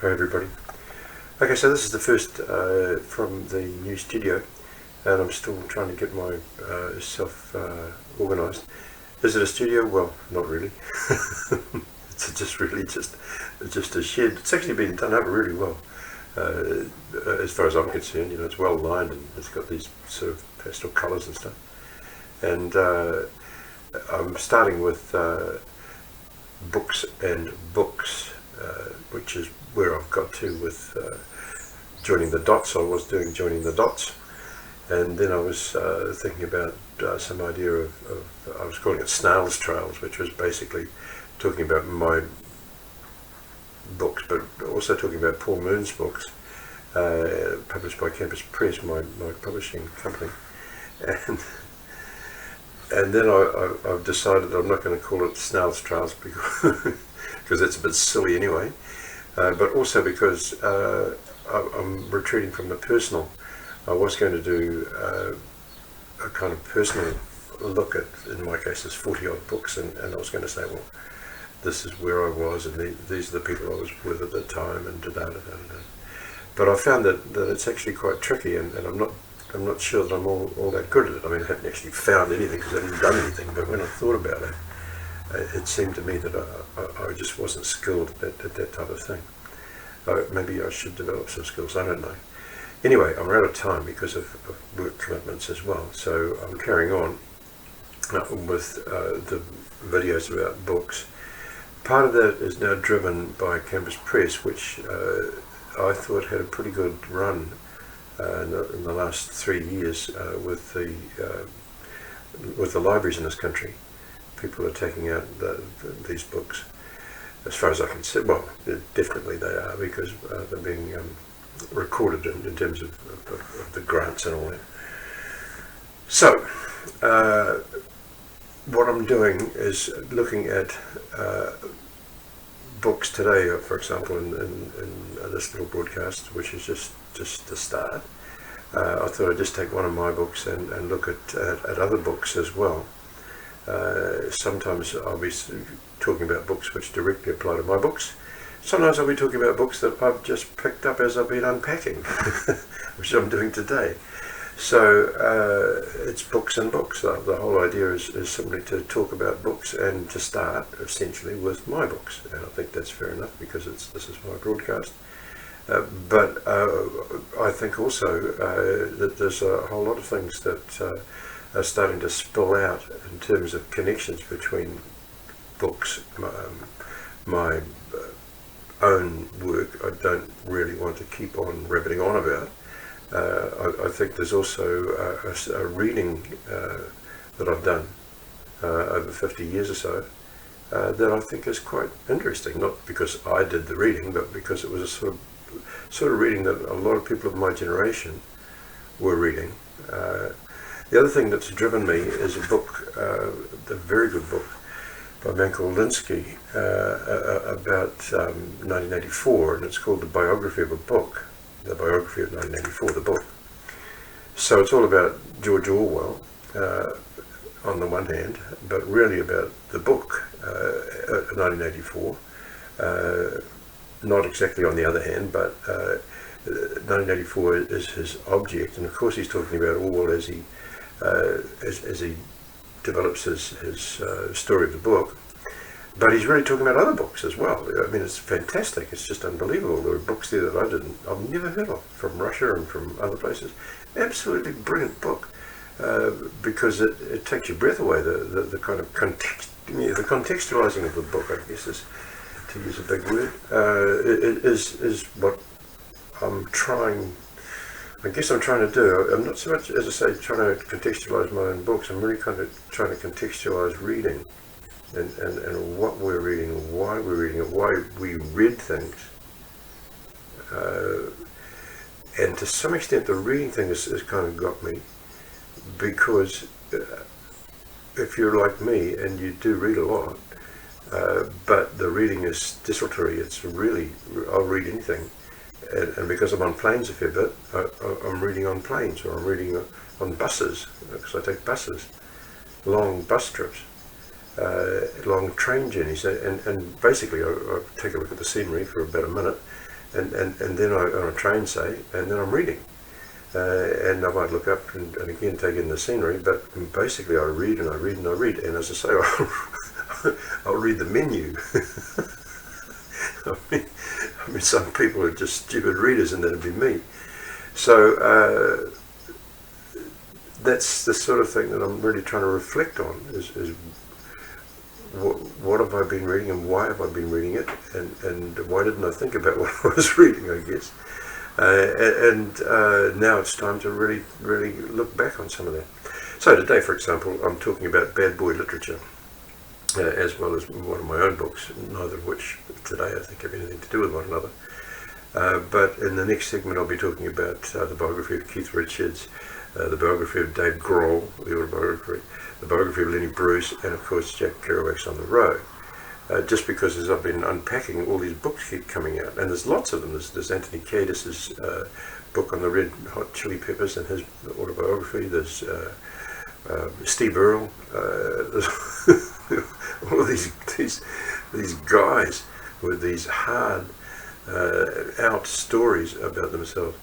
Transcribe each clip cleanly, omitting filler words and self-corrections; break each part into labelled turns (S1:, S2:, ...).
S1: Hi everybody. Okay, so this is the first from the new studio, and I'm still trying to get myself organised. Is it a studio? Well, not really. It's just a shed. It's actually been done up really well, as far as I'm concerned. You know, it's well lined and it's got these sort of pastel colours and stuff. And I'm starting with books and books, which is where I've got to with joining the dots. I was doing joining the dots, and then I was thinking about some idea of I was calling it Snail's Trails, which was basically talking about my books, but also talking about Paul Moon's books, published by Campus Press, my publishing company. And then I've decided I'm not going to call it Snail's Trails because that's a bit silly anyway, but also because I'm retreating from the personal. I was going to do a kind of personal look at, in my case, there's 40 odd books, and I was going to say, well, this is where I was, and these are the people I was with at the time, and da-da-da-da-da. But I found that it's actually quite tricky, and I'm not sure that I'm all that good at it. I mean, I haven't actually found anything because I haven't done anything, but when I thought about it, it seemed to me that I just wasn't skilled at that type of thing. Maybe I should develop some skills, I don't know. Anyway, I'm out of time because of work commitments as well, so I'm carrying on with the videos about books. Part of that is now driven by Campus Press, which I thought had a pretty good run in the last 3 years with the libraries in this country. People are taking out these books, as far as I can see. Well, definitely they are, because they're being recorded in terms of the grants and all that. So, what I'm doing is looking at books today, for example, in this little broadcast, which is just the start. I thought I'd just take one of my books and look at other books as well. Sometimes I'll be talking about books which directly apply to my books. Sometimes I'll be talking about books that I've just picked up as I've been unpacking, which I'm doing today. So it's books and books. The whole idea is simply to talk about books and to start essentially with my books. And I think that's fair enough because this is my broadcast. But I think also that there's a whole lot of things that are starting to spill out in terms of connections between books, my own work. I don't really want to keep on rabbiting on about. I think there's also a reading that I've done over 50 years or so that I think is quite interesting, not because I did the reading, but because it was a sort of reading that a lot of people of my generation were reading. The other thing that's driven me is a book, a very good book by a man called Linsky about 1984, and it's called The Biography of a Book. The Biography of 1984, the book. So it's all about George Orwell on the one hand, but really about the book, 1984. Not exactly on the other hand, but 1984 is his object, and of course he's talking about Orwell as he develops his story of the book. But he's really talking about other books as well. I mean, it's fantastic. It's just unbelievable. There are books there that I've never heard of, from Russia and from other places. Absolutely brilliant book, because it takes your breath away. The kind of the contextualizing of the book, I guess, is, to use a big word, is what I'm trying. I guess I'm trying to do. I'm not so much, as I say, trying to contextualize my own books. I'm really kind of trying to contextualize reading. And what we're reading, and why we're reading it, why we read things. And to some extent the reading thing has kind of got me, because if you're like me and you do read a lot, but the reading is desultory, it's really, I'll read anything. And because I'm on planes a fair bit, I'm reading on planes, or I'm reading on buses, because I take buses, long bus trips. Long train journeys, and basically I take a look at the scenery for about a minute, and then on a train, say, and then I'm reading. And I might look up and again take in the scenery, but basically I read and I read and I read, and as I say, I'll read the menu. I mean, some people are just stupid readers, and that'd be me. So that's the sort of thing that I'm really trying to reflect on, is what have I been reading, and why have I been reading it, and why didn't I think about what I was reading, I guess. Now it's time to really look back on some of that. So today, for example, I'm talking about bad boy literature, as well as one of my own books, neither of which today I think have anything to do with one another. But in the next segment I'll be talking about the biography of Keith Richards, the biography of Dave Grohl, the autobiography, the biography of Lenny Bruce, and of course Jack Kerouac's On the Road. Just because as I've been unpacking, all these books keep coming out, and there's lots of them. There's Anthony Kiedis' book on the Red Hot Chili Peppers and his autobiography. There's Steve Earle. There's all of these guys with these hard out stories about themselves.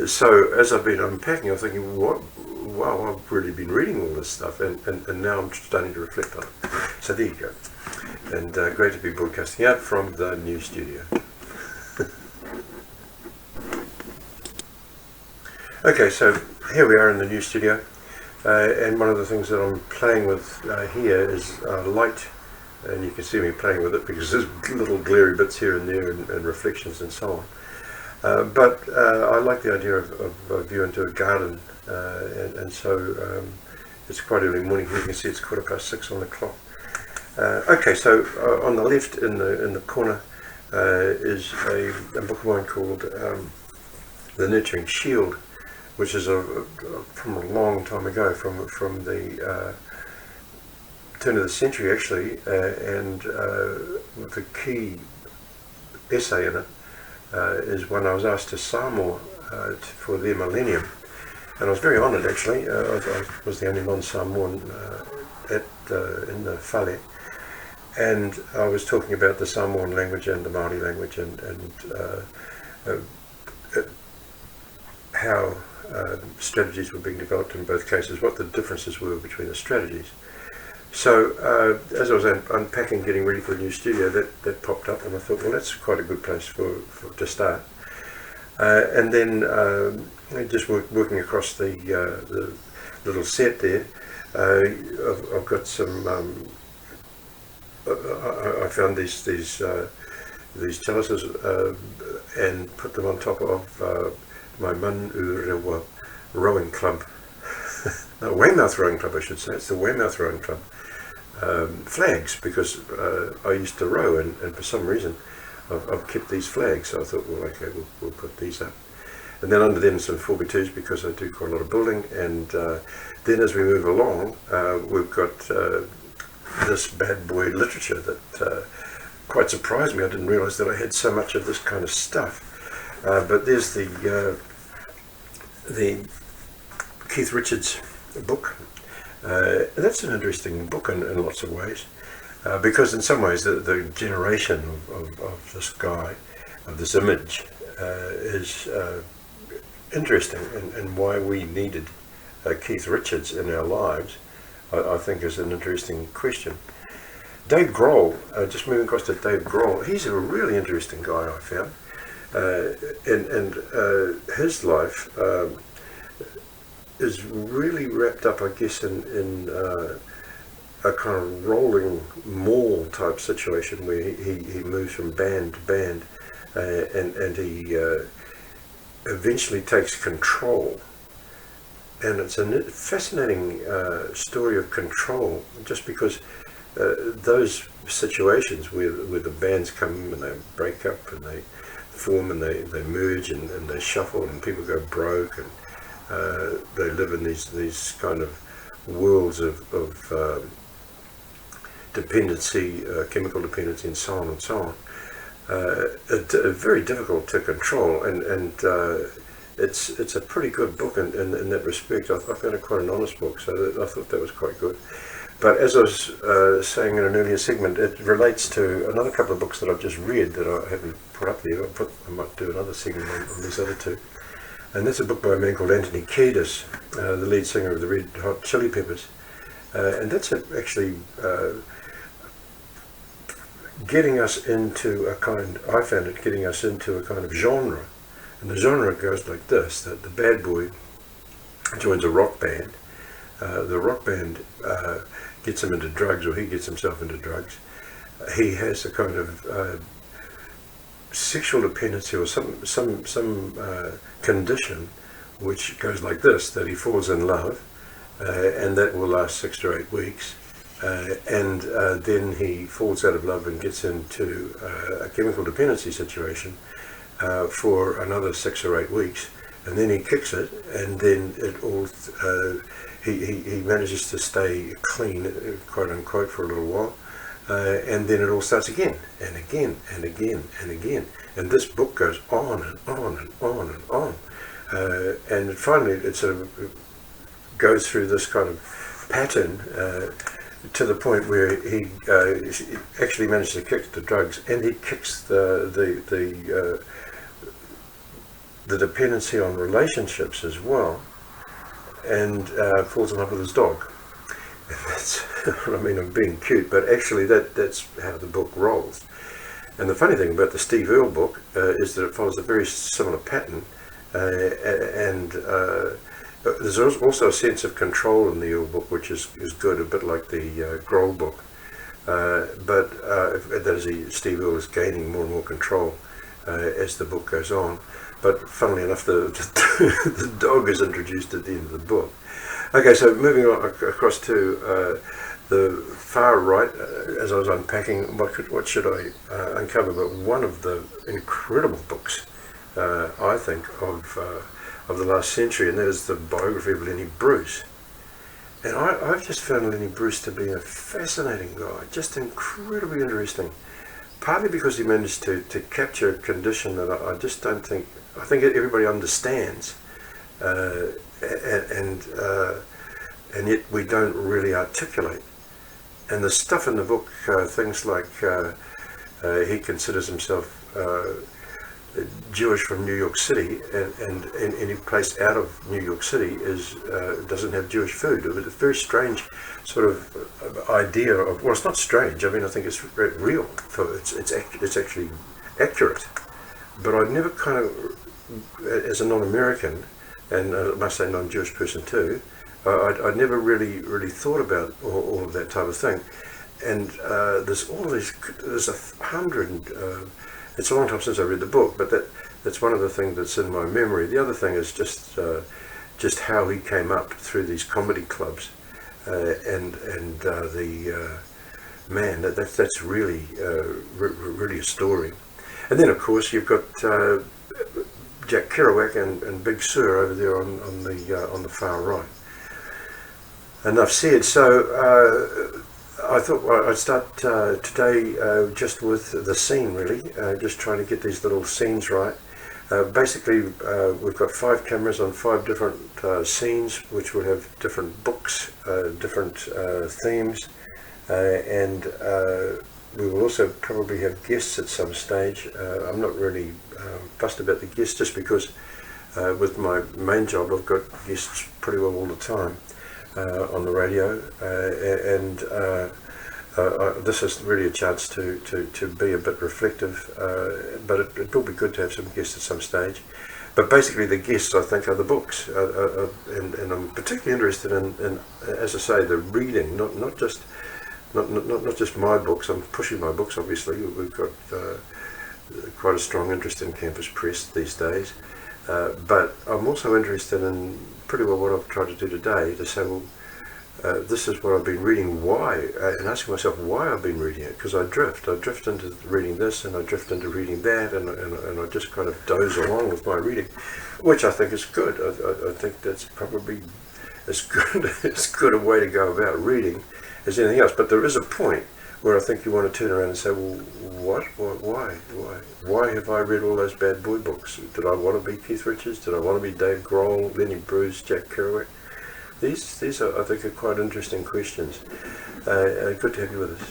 S1: So as I've been unpacking, I'm thinking, wow, I've really been reading all this stuff, and now I'm starting to reflect on it. So there you go. And great to be broadcasting out from the new studio. Okay, so here we are in the new studio, and one of the things that I'm playing with here is light, and you can see me playing with it because there's little glary bits here and there, and reflections and so on. But I like the idea of a view into a garden, and so it's quite early morning here. You can see it's 6:15 on the clock. Okay, so on the left in the corner is a book of mine called The Nurturing Shield, which is from a long time ago, from the turn of the century actually, and the key essay in it is when I was asked to Samoa for their millennium, and I was very honoured actually. I was the only non-Samoan in the Whale. And I was talking about the Samoan language and the Māori language, and how strategies were being developed in both cases, what the differences were between the strategies. So as I was unpacking, getting ready for the new studio, that popped up, and I thought, well, that's quite a good place to start. And then just working across the little set there, I've got some. I found these chalices and put them on top of my Manurewa rowing club, no, Weymouth rowing club I should say. It's the Weymouth rowing club flags, because I used to row, and for some reason I've kept these flags. So I thought, well, okay, we'll put these up, and then under them some 4x2s because I do quite a lot of building, and then as we move along, we've got this bad boy literature that quite surprised me. I didn't realise that I had so much of this kind of stuff. But there's the Keith Richards book. That's an interesting book in lots of ways, because in some ways the generation of this guy, of this image, is interesting, and why we needed Keith Richards in our lives, I think is an interesting question. Dave Grohl, just moving across to Dave Grohl, he's a really interesting guy, I found. And his life is really wrapped up, I guess, in a kind of rolling mall type situation where he moves from band to band, and he eventually takes control. And it's a fascinating story of control, just because those situations where the bands come and they break up and they form and they merge and they shuffle and people go broke, and they live in these kind of worlds of dependency, chemical dependency, and so on and so on. Very difficult to control, and it's a pretty good book in that respect. I found it quite an honest book, so I thought that was quite good. But as I was saying in an earlier segment, it relates to another couple of books that I've just read that I haven't put up there. I might do another segment on these other two. And that's a book by a man called Anthony Kiedis, the lead singer of the Red Hot Chili Peppers. And that's actually getting us into a kind, I found it getting us into a kind of genre. And the genre goes like this, that the bad boy joins a rock band. The rock band gets him into drugs, or he gets himself into drugs. He has a kind of sexual dependency or some condition which goes like this, that he falls in love, and that will last 6 to 8 weeks. And then he falls out of love and gets into a chemical dependency situation for another 6 or 8 weeks, and then he kicks it, and then it all he manages to stay clean, quote unquote, for a little while, and then it all starts again and again and again and again, and this book goes on and on and on and on, and finally it sort of goes through this kind of pattern to the point where he actually manages to kick the drugs, and he kicks the dependency on relationships as well, and falls in love with his dog. And that's, I mean, I'm being cute, but actually that's how the book rolls. And the funny thing about the Steve Earle book is that it follows a very similar pattern, and there's also a sense of control in the Earle book, which is good, a bit like the Grohl book. But that is, Steve Earle is gaining more and more control as the book goes on. But funnily enough, the dog is introduced at the end of the book. Okay, so moving on across to the far right, as I was unpacking, what should I uncover? But one of the incredible books, I think, of the last century, and that is the biography of Lenny Bruce. And I've just found Lenny Bruce to be a fascinating guy, just incredibly interesting. Partly because he managed to capture a condition that I just don't think, I think everybody understands, and yet we don't really articulate. And the stuff in the book, things like he considers himself Jewish from New York City, and any place out of New York City doesn't have Jewish food. It was a very strange sort of idea of, well, it's not strange. I mean, I think it's real. It's actually accurate. But I've never kind of, as a non-American, and I must say non-Jewish person too, I'd never really thought about all of that type of thing. And there's all these, there's 100. It's a long time since I read the book, but that's one of the things that's in my memory. The other thing is just how he came up through these comedy clubs, and the man, that's really really a story. And then of course you've got Jack Kerouac and Big Sur over there on the far right. Enough said. So I thought I'd start today just with the scene, really, just trying to get these little scenes right. Basically, we've got 5 cameras on 5 different scenes, which will have different books, different themes, and we will also probably have guests at some stage. I'm not really fussed about the guests, just because with my main job I've got guests pretty well all the time on the radio, and this is really a chance to be a bit reflective, but it will be good to have some guests at some stage. But basically the guests, I think, are the books, and I'm particularly interested in, as I say, the reading, not just my books. I'm pushing my books, obviously. We've got quite a strong interest in Campus Press these days, but I'm also interested in pretty well what I've tried to do today, to say, well, this is what I've been reading, why, and asking myself why I've been reading it, because I drift into reading this, and I drift into reading that, and I just kind of doze along with my reading, which I think is good. I think that's probably as good a way to go about reading as anything else. But there is a point where I think you want to turn around and say, well, why have I read all those bad boy books? Did I want to be Keith Richards? Did I want to be Dave Grohl, Lenny Bruce, Jack Kerouac? These are, I think, are quite interesting questions. Good to have you with us.